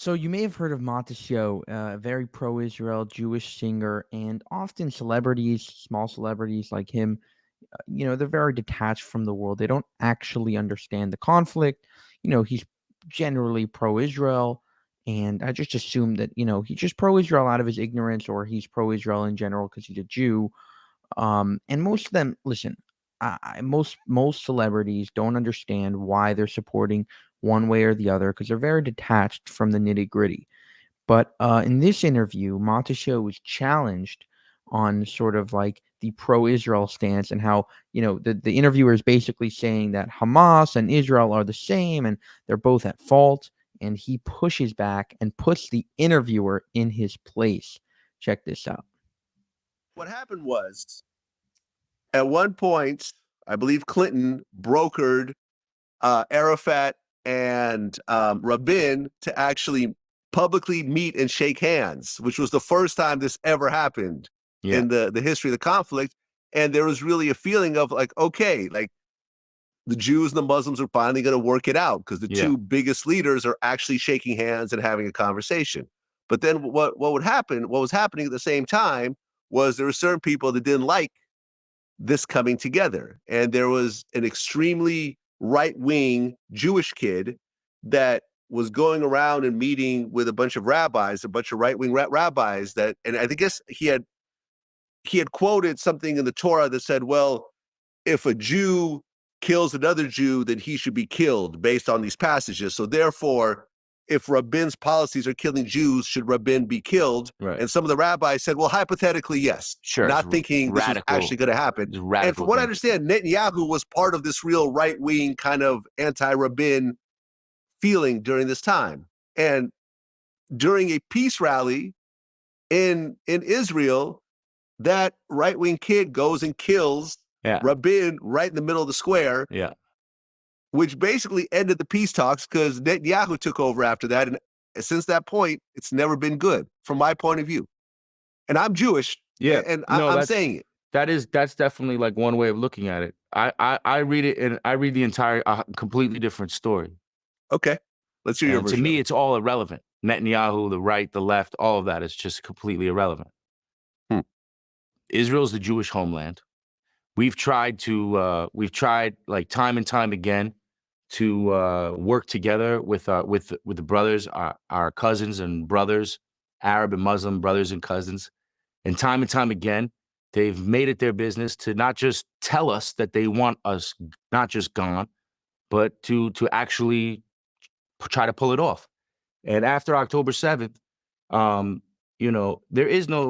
So you may have heard of Mattisyahu, a very pro-Israel Jewish singer, and often celebrities, small celebrities like him, they're very detached from the world. They don't actually understand the conflict. He's generally pro-Israel, and I just assume that, he's just pro-Israel out of his ignorance, or he's pro-Israel in general because he's a Jew. And most of them, listen, most celebrities don't understand why they're supporting one way or the other because they're very detached from the nitty gritty. But in this interview, Monticello was challenged on sort of like the pro-Israel stance and how, the interviewer is basically saying that Hamas and Israel are the same and they're both at fault. And he pushes back and puts the interviewer in his place. Check this out. What happened was, at one point, I believe Clinton brokered Arafat and Rabin to actually publicly meet and shake hands, which was the first time this ever happened in the history of the conflict. And there was really a feeling of like, okay, like the Jews and the Muslims are finally going to work it out because the two biggest leaders are actually shaking hands and having a conversation. But then what was happening at the same time was there were certain people that didn't like this coming together. And there was an extremely right-wing Jewish kid that was going around and meeting with a bunch of rabbis, a bunch of right-wing rabbis that, and I guess he had quoted something in the Torah that said, well, if a Jew kills another Jew, then he should be killed based on these passages. So therefore, if Rabin's policies are killing Jews, should Rabin be killed? Right. And some of the rabbis said, well, hypothetically, yes. Sure. Not thinking this was actually going to happen. And from what I understand, Netanyahu was part of this real right-wing kind of anti-Rabin feeling during this time. And during a peace rally in Israel, that right-wing kid goes and kills Rabin right in the middle of the square. Yeah. Which basically ended the peace talks because Netanyahu took over after that. And since that point, it's never been good from my point of view. And I'm Jewish. Yeah. And I'm saying it. That's definitely like one way of looking at it. I read it and I read the entire completely different story. Okay. Let's hear your version. To me, it's all irrelevant. Netanyahu, the right, the left, all of that is just completely irrelevant. Israel's the Jewish homeland. We've tried like time and time again to work together with the brothers, our cousins and brothers, Arab and Muslim brothers and cousins. And time again, they've made it their business to not just tell us that they want us not just gone, but to actually try to pull it off. And after October 7th, there's no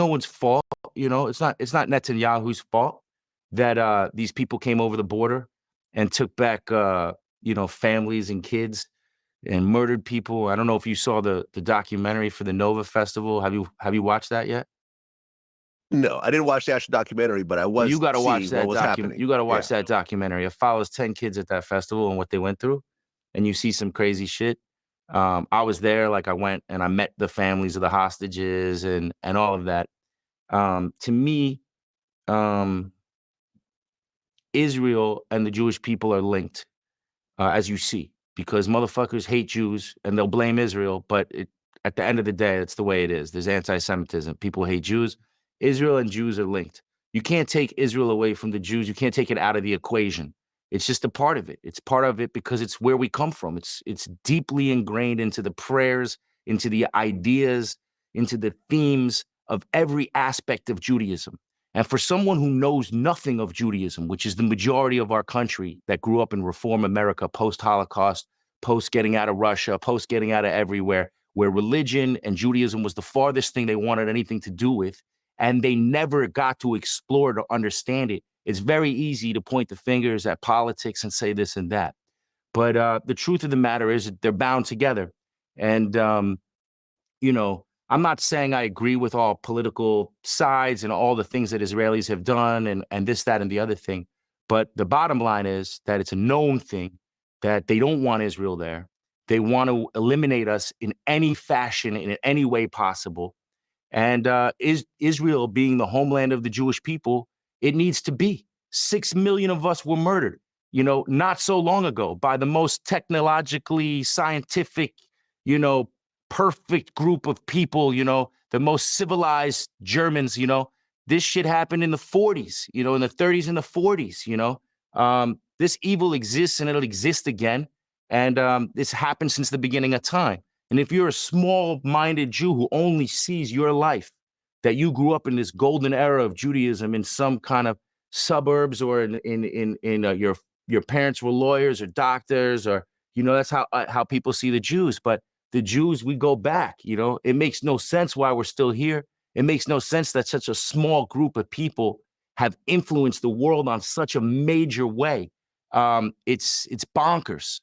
one's fault. It's not Netanyahu's fault that these people came over the border and took back families and kids and murdered people. I don't know if you saw the documentary for the Nova Festival. Have you watched that yet? No, I didn't watch the actual documentary, but I was. You got to watch that documentary. You got to watch that documentary. It follows 10 kids at that festival and what they went through, and you see some crazy shit. I was there, like I went and I met the families of the hostages and all of that. To me, Israel and the Jewish people are linked, as you see, because motherfuckers hate Jews and they'll blame Israel, but at the end of the day, it's the way it is. There's anti-Semitism. People hate Jews. Israel and Jews are linked. You can't take Israel away from the Jews. You can't take it out of the equation. It's just a part of it. It's part of it because it's where we come from. It's deeply ingrained into the prayers, into the ideas, into the themes of every aspect of Judaism. And for someone who knows nothing of Judaism, which is the majority of our country that grew up in Reform America, post-Holocaust, post getting out of Russia, post getting out of everywhere, where religion and Judaism was the farthest thing they wanted anything to do with, and they never got to explore to understand it. It's very easy to point the fingers at politics and say this and that. But the truth of the matter is that they're bound together. And, I'm not saying I agree with all political sides and all the things that Israelis have done and this, that, and the other thing. But the bottom line is that it's a known thing that they don't want Israel there. They want to eliminate us in any fashion, in any way possible. And Israel being the homeland of the Jewish people, it needs to be. 6 million of us were murdered. you know, not so long ago by the most technologically scientific, you know, perfect group of people, you know, the most civilized Germans, you know. This shit happened in the 40s, you know, in the 30s and the 40s, you know. This evil exists and it'll exist again. And this happened since the beginning of time. And if you're a small-minded Jew who only sees your life, that you grew up in this golden era of Judaism in some kind of suburbs, or your parents were lawyers or doctors, or, you know, that's how people see the Jews. But the Jews, we go back, you know. It makes no sense why we're still here. It makes no sense that such a small group of people have influenced the world on such a major way. It's bonkers.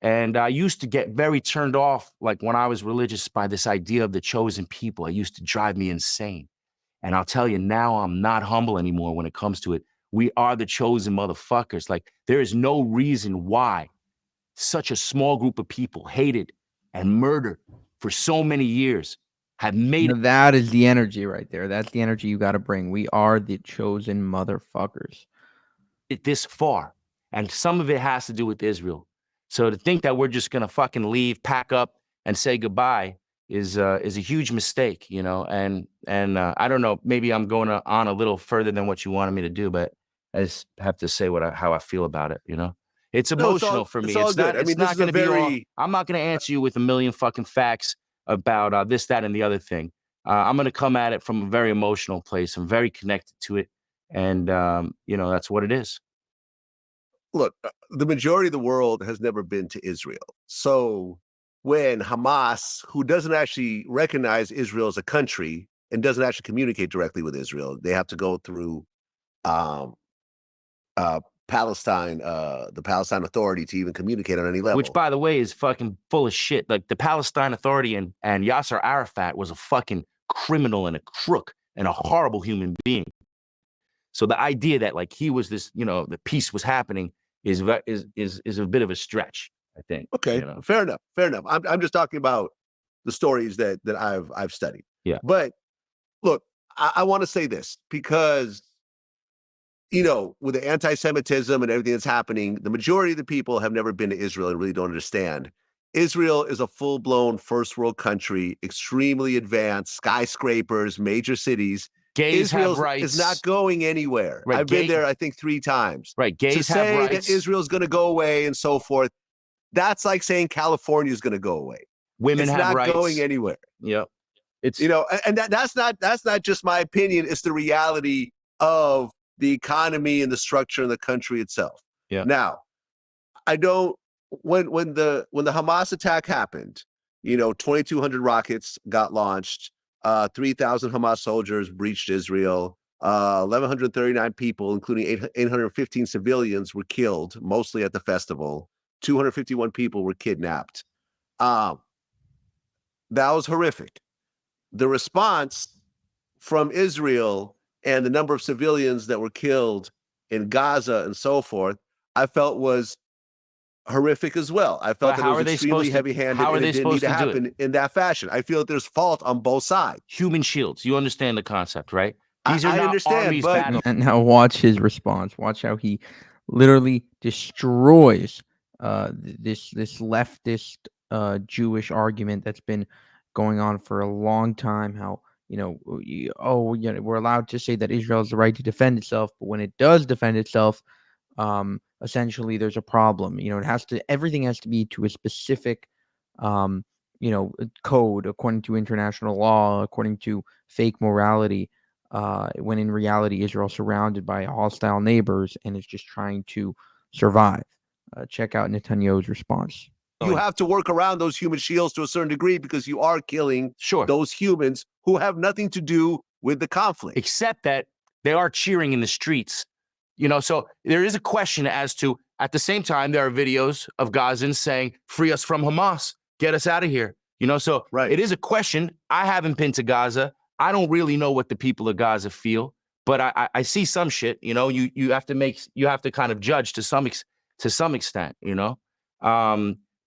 And I used to get very turned off, like when I was religious, by this idea of the chosen people. It used to drive me insane. And I'll tell you now, I'm not humble anymore when it comes to it. We are the chosen motherfuckers. Like, there is no reason why such a small group of people hated and murdered for so many years have made Now, that is the energy right there. That's the energy you got to bring. We are the chosen motherfuckers. it this far. And some of it has to do with Israel. So to think that we're just going to fucking leave, pack up, and say goodbye is a huge mistake, you know. And I don't know, maybe I'm going on a little further than what you wanted me to do, but I just have to say how I feel about it, you know. It's No, emotional for me. it's all good. I mean, this is going a to be all. very I'm not going to answer you with a million fucking facts about this, that, and the other thing. I'm going to come at it from a very emotional place. I'm very connected to it, and you know, that's what it is. look. The majority of the world has never been to Israel. So when Hamas, who doesn't actually recognize Israel as a country and doesn't actually communicate directly with Israel, they have to go through um, Palestine, the Palestine Authority, to even communicate on any level. Which, by the way, is fucking full of shit. Like, the Palestine Authority and Yasser Arafat was a fucking criminal and a crook and a horrible human being. So the idea that, like, he was this, you know, the peace was happening is a bit of a stretch, I think. Okay, you know? fair enough. Fair enough. I'm just talking about the stories that I've studied. Yeah. But look, I want to say this because, you know, with the anti-Semitism and everything that's happening, the majority of the people have never been to Israel and really don't understand. Israel is a full-blown first world country, extremely advanced, skyscrapers, major cities. Gays Israel have rights. is not going anywhere. Right, I've been there, I think, 3 times. Right, To gays have say rights. that Israel's going to go away and so forth, that's like saying California is going to go away. Women It's have not rights. going anywhere. Yep. It's, You know, and that's not just my opinion. It's the reality of the economy and the structure of the country itself. Yeah. Now, I don't. When the Hamas attack happened, you know, 2,200 rockets got launched. 3,000 Hamas soldiers breached Israel. 1,139 people, including 815 civilians, were killed, mostly at the festival. 251 people were kidnapped. That was horrific. The response from Israel and the number of civilians that were killed in Gaza and so forth, I felt was horrific as well. I felt that it was extremely heavy-handed and it didn't need to happen in that fashion. I feel that there's fault on both sides. human shields. You understand the concept, right? These are I not understand, armies but battling. And now watch his response. Watch how he literally destroys this leftist Jewish argument that's been going on for a long time. How, you know, we're allowed to say that Israel has the right to defend itself, but when it does defend itself, essentially there's a problem. You know, everything has to be to a specific code according to international law, according to fake morality. When in reality, Israel's surrounded by hostile neighbors and is just trying to survive. Check out Netanyahu's response. you have to work around those human shields to a certain degree because you are killing Sure. those humans who have nothing to do with the conflict. Except that they are cheering in the streets. You know, so there is a question as to, at the same time, there are videos of Gazans saying, free us from Hamas, get us out of here. You know, so Right. It is a question. I haven't been to Gaza. I don't really know what the people of Gaza feel, but I see some shit. You know, you have to kind of judge to some extent. You know,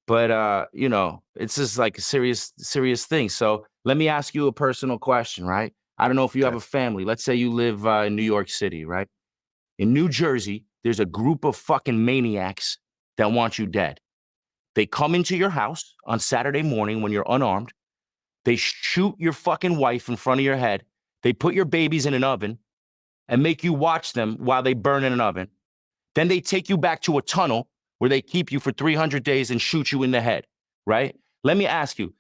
but you know, it's just like a serious thing. So let me ask you a personal question, right? I don't know if you have a family. Let's say you live in New York City, right? In New Jersey, there's a group of fucking maniacs that want you dead. They come into your house on Saturday morning when you're unarmed. They shoot your fucking wife in front of your head. They put your babies in an oven and make you watch them while they burn in an oven. Then they take you back to a tunnel where they keep you for 300 days and shoot you in the head, right? Let me ask you,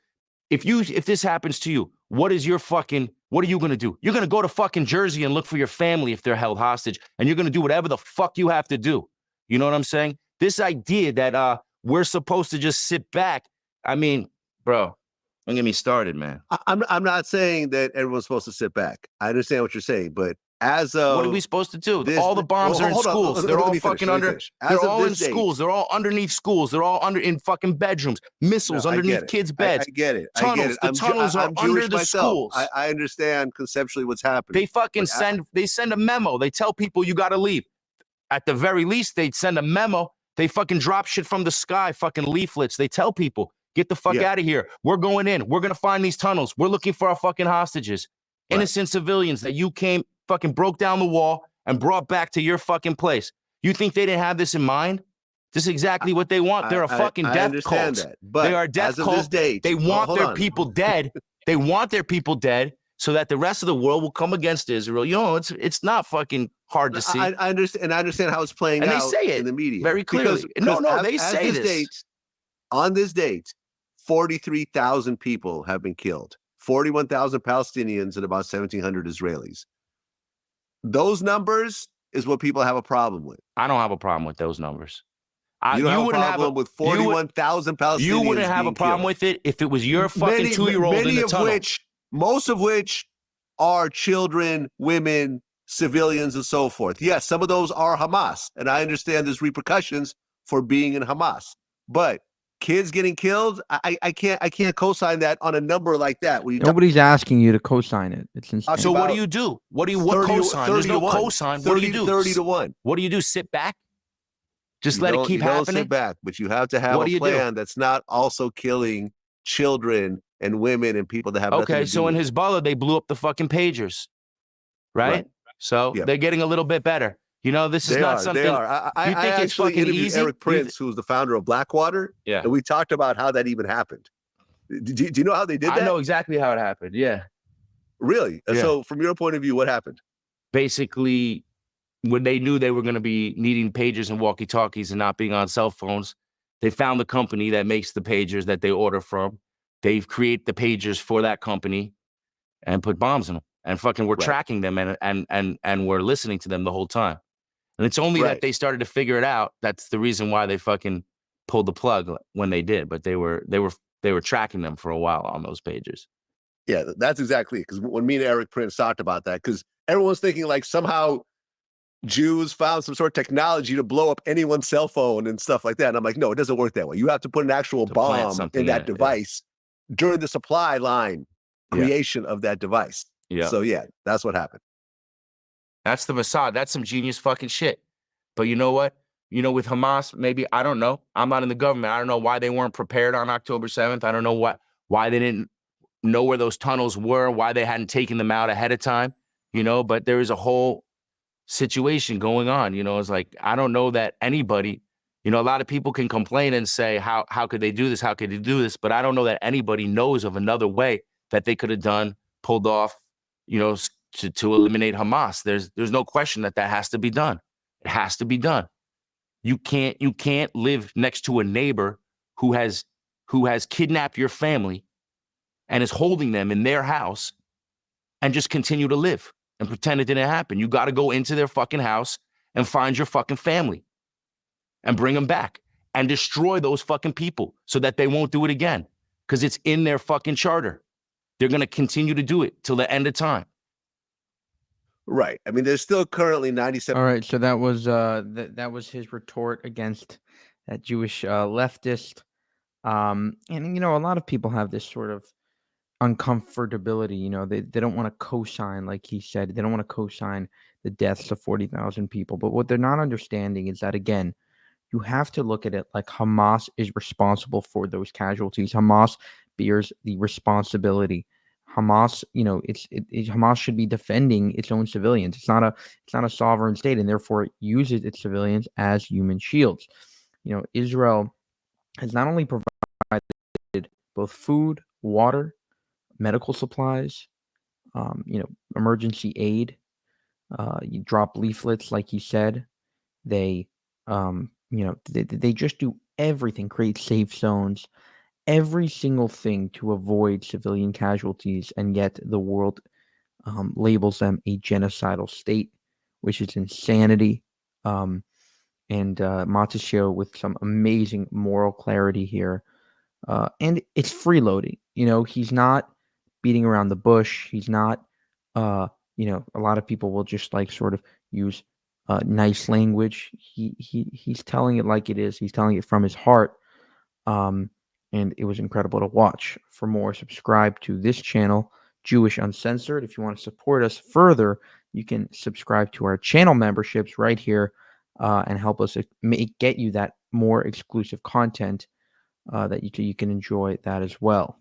if this happens to you, what are you going to do? You're going to go to fucking Jersey and look for your family if they're held hostage, and you're going to do whatever the fuck you have to do. You know what I'm saying? This idea that we're supposed to just sit back. I mean, bro, don't get me started, man. I'm not saying that everyone's supposed to sit back. I understand what you're saying, but as of what are we supposed to do? All the bombs are in schools. They're all fucking under. They're all in schools. They're all underneath schools. They're all in fucking bedrooms. Missiles underneath kids' beds. I get it. Tunnels. The tunnels are under the schools. I understand conceptually what's happening. They fucking send a memo. They tell people you got to leave. At the very least, they send a memo. They fucking drop shit from the sky. Fucking leaflets. They tell people, get the fuck out of here. We're going in. We're gonna find these tunnels. We're looking for our fucking hostages, innocent civilians that you fucking broke down the wall and brought back to your fucking place. You think they didn't have this in mind? This is exactly what they want. They're a fucking death cult. They are a death cult. They want their people dead. They want their people dead so that the rest of the world will come against Israel. You know, it's not fucking hard to see. I understand, and I understand how it's playing out. And they say it in the media very clearly. They say this. On this date, 43,000 people have been killed. 41,000 Palestinians and about 1,700 Israelis. Those numbers is what people have a problem with. I don't have a problem with those numbers. You don't have a problem with 41,000 Palestinians. You wouldn't have a problem with it if it was your fucking 2-year-old in the tunnel. Most of which are children, women, civilians, and so forth. Yes, some of those are Hamas, and I understand there's repercussions for being in Hamas. But kids getting killed, I can't co-sign that on a number like that. Nobody's asking you to co-sign it. It's insane. So what do you do? What co-sign? There's no co-sign. What do you do? 30 to 1. What do you do? Sit back? Just let it keep happening? You don't sit back, but you have to have a plan that's not also killing children and women and people that have nothing to do. Okay, so in Hezbollah, they blew up the fucking pagers, right? So they're getting a little bit better. You know, this is not something. They are. I think it's fucking interviewed easy? Eric Prince, who's the founder of Blackwater. Yeah. And we talked about how that even happened. Do you know how they did that? I know exactly how it happened. Yeah. Really? Yeah. So from your point of view, what happened? Basically, when they knew they were going to be needing pagers and walkie-talkies and not being on cell phones, they found the company that makes the pagers that they order from. They create the pagers for that company and put bombs in them. And fucking we're tracking them and we're listening to them the whole time. And it's only that they started to figure it out. That's the reason why they fucking pulled the plug when they did. But they were tracking them for a while on those pages. Yeah, that's exactly it. Because when me and Eric Prince talked about that, because everyone's thinking like somehow Jews found some sort of technology to blow up anyone's cell phone and stuff like that. And I'm like, no, it doesn't work that way. You have to put an actual bomb in that device during the supply line creation of that device. Yeah. So that's what happened. That's the Mossad. That's some genius fucking shit. But you know what? You know, with Hamas, maybe, I don't know. I'm not in the government. I don't know why they weren't prepared on October 7th. I don't know why they didn't know where those tunnels were, why they hadn't taken them out ahead of time, you know, but there is a whole situation going on. You know, it's like, I don't know that anybody, you know, a lot of people can complain and say, how could they do this? How could they do this? But I don't know that anybody knows of another way that they could have pulled off, you know, to eliminate Hamas. There's no question that has to be done. It has to be done. You can't live next to a neighbor who has kidnapped your family and is holding them in their house and just continue to live and pretend it didn't happen. You got to go into their fucking house and find your fucking family and bring them back and destroy those fucking people so that they won't do it again, because it's in their fucking charter. They're going to continue to do it till the end of time. Right. I mean, there's still currently 97. All right. So that was that was his retort against that Jewish leftist. And, you know, a lot of people have this sort of uncomfortability. You know, they don't want to co-sign, like he said, they don't want to co-sign the deaths of 40,000 people. But what they're not understanding is that, again, you have to look at it like Hamas is responsible for those casualties. Hamas bears the responsibility. Hamas, Hamas should be defending its own civilians. It's not a sovereign state, and therefore it uses its civilians as human shields. Israel has not only provided both food, water, medical supplies, emergency aid. You drop leaflets, like you said. They, they just do everything, create safe zones, every single thing to avoid civilian casualties, and yet the world labels them a genocidal state, which is insanity. And Mattisyahu with some amazing moral clarity here. And it's freeloading. He's not beating around the bush. He's not, a lot of people will just like sort of use nice language. He's telling it like it is. He's telling it from his heart. And it was incredible to watch. For more, subscribe to this channel, Jewish Uncensored. If you want to support us further, you can subscribe to our channel memberships right here and help us get you that more exclusive content that you can enjoy that as well.